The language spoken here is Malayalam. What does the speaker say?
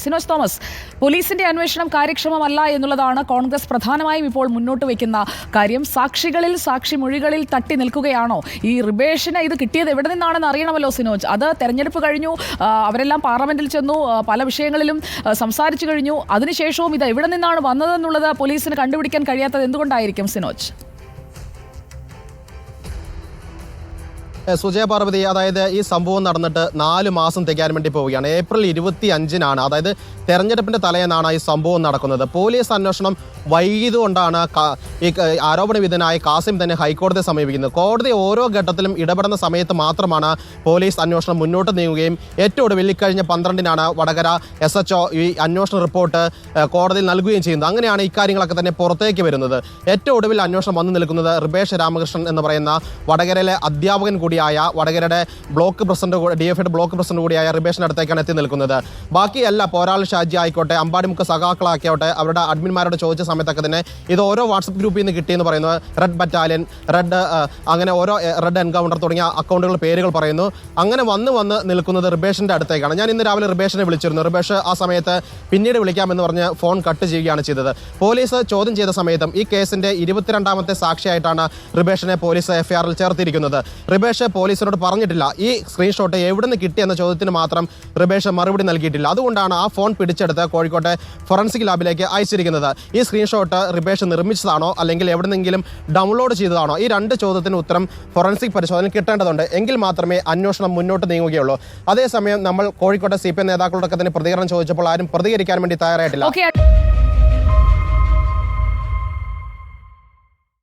സിനോജ് തോമസ്, പോലീസിന്റെ അന്വേഷണം കാര്യക്ഷമമല്ല എന്നുള്ളതാണ് കോൺഗ്രസ് പ്രധാനമായും ഇപ്പോൾ മുന്നോട്ട് വയ്ക്കുന്ന കാര്യം. സാക്ഷിമൊഴികളിൽ തട്ടി നിൽക്കുകയാണോ? ഈ റിബേഷിന് ഇത് കിട്ടിയത് എവിടെ നിന്നാണെന്ന് അറിയണമല്ലോ സിനോജ്. അത് തെരഞ്ഞെടുപ്പ് കഴിഞ്ഞു, അവരെല്ലാം പാർലമെന്റിൽ ചെന്നു, പല വിഷയങ്ങളിലും സംസാരിച്ചു കഴിഞ്ഞു. അതിനുശേഷവും ഇത് എവിടെ നിന്നാണ് വന്നതെന്നുള്ളത് പോലീസിന് കണ്ടുപിടിക്കാൻ കഴിയാത്തത് എന്തുകൊണ്ടായിരിക്കും സിനോജ്? സുജയ പാർവതി, അതായത് ഈ സംഭവം നടന്നിട്ട് 4 മാസം തികയാൻ വേണ്ടി പോവുകയാണ്. ഏപ്രിൽ 25-നാണ്, അതായത് തെരഞ്ഞെടുപ്പിന്റെ തലേന്നാണ് ഈ സംഭവം നടക്കുന്നത്. പോലീസ് അന്വേഷണം വൈകിയതുകൊണ്ടാണ് ഈ ആരോപണ വിധേയനായ കാസിം തന്നെ ഹൈക്കോടതിയെ സമീപിക്കുന്നത്. കോടതി ഓരോ ഘട്ടത്തിലും ഇടപെടുന്ന സമയത്ത് മാത്രമാണ് പോലീസ് അന്വേഷണം മുന്നോട്ട് നീങ്ങുകയും ഏറ്റവും ഒടുവിൽ ഇക്കഴിഞ്ഞ 12-നാണ് വടകര SHO ഈ അന്വേഷണ റിപ്പോർട്ട് കോടതിയിൽ നൽകുകയും ചെയ്യുന്നത്. അങ്ങനെയാണ് ഇക്കാര്യങ്ങളൊക്കെ തന്നെ പുറത്തേക്ക് വരുന്നത്. ഏറ്റവും ഒടുവിൽ അന്വേഷണം വന്നു നിൽക്കുന്നത് റിബേഷ് രാമകൃഷ്ണൻ എന്ന് പറയുന്ന വടകരയിലെ അധ്യാപകൻ കൂടിയായ വടകരയുടെ ബ്ലോക്ക് പ്രസിഡന്റ് DFIയുടെ ബ്ലോക്ക് പ്രസിഡന്റ് കൂടിയായ റിബേഷിന്റെ അടുത്തേക്കാണ് എത്തി നിൽക്കുന്നത്. ബാക്കിയല്ല പോരാൾ ഷാജി ആയിക്കോട്ടെ, അമ്പാടിമുക്ക് സഖാക്കളാക്കിയോട്ടെ, അവരുടെ അഡ്മിന്മാരോട് ചോദിച്ച സമയത്തൊക്കെ തന്നെ ഇത് ഓരോ വാട്സപ്പ് ഗ്രൂപ്പിൽ നിന്ന് കിട്ടിയെന്ന് പറയുന്നത്. റെഡ് ബറ്റാലിയൻ, റെഡ് അങ്ങനെ ഓരോ റെഡ് എൻകൗണ്ടർ തുടങ്ങിയ അക്കൗണ്ടുകൾ പേരുകൾ പറയുന്നു. അങ്ങനെ വന്ന് നിൽക്കുന്നത് റിബേഷിന്റെ അടുത്തേക്കാണ്. ഞാൻ ഇന്ന് രാവിലെ റിബേഷിനെ വിളിച്ചിരുന്നു. റിബേഷ് ആ സമയത്ത് പിന്നീട് വിളിക്കാമെന്ന് പറഞ്ഞ് ഫോൺ കട്ട് ചെയ്യുകയാണ് ചെയ്തത്. പോലീസ് ചോദ്യം ചെയ്ത സമയത്തും ഈ കേസിന്റെ 22ാമത്തെ സാക്ഷിയായിട്ടാണ് റിബേഷിനെ പോലീസ് FIRൽ ചേർത്തിരിക്കുന്നത്. റിബേഷ് പോലീസിനോട് പറഞ്ഞിട്ടില്ല ഈ സ്ക്രീൻഷോട്ട് എവിടെ നിന്ന് കിട്ടിയെന്ന ചോദ്യത്തിന് മാത്രം റിബേഷ് മറുപടി നൽകിയിട്ടില്ല. അതുകൊണ്ടാണ് ആ ഫോൺ പിടിച്ചെടുത്ത് കോഴിക്കോട്ടെ ഫോറൻസിക് ലാബിലേക്ക് അയച്ചിരിക്കുന്നത്. ഈ സ്ക്രീൻഷോട്ട് റിബേഷ് നിർമ്മിച്ചതാണോ അല്ലെങ്കിൽ എവിടെന്നെങ്കിലും ഡൗൺലോഡ് ചെയ്തതാണോ? ഈ 2 ചോദ്യത്തിന് ഉത്തരം ഫോറൻസിക് പരിശോധന കിട്ടേണ്ടതുണ്ട്. എങ്കിൽ മാത്രമേ അന്വേഷണം മുന്നോട്ട് നീങ്ങുകയുള്ളൂ. അതേസമയം നമ്മൾ കോഴിക്കോട്ടെ CPM നേതാക്കളോടൊക്കെ തന്നെ പ്രതികരണം ചോദിച്ചപ്പോൾ ആരും പ്രതികരിക്കാൻ വേണ്ടി തയ്യാറായിട്ടില്ല.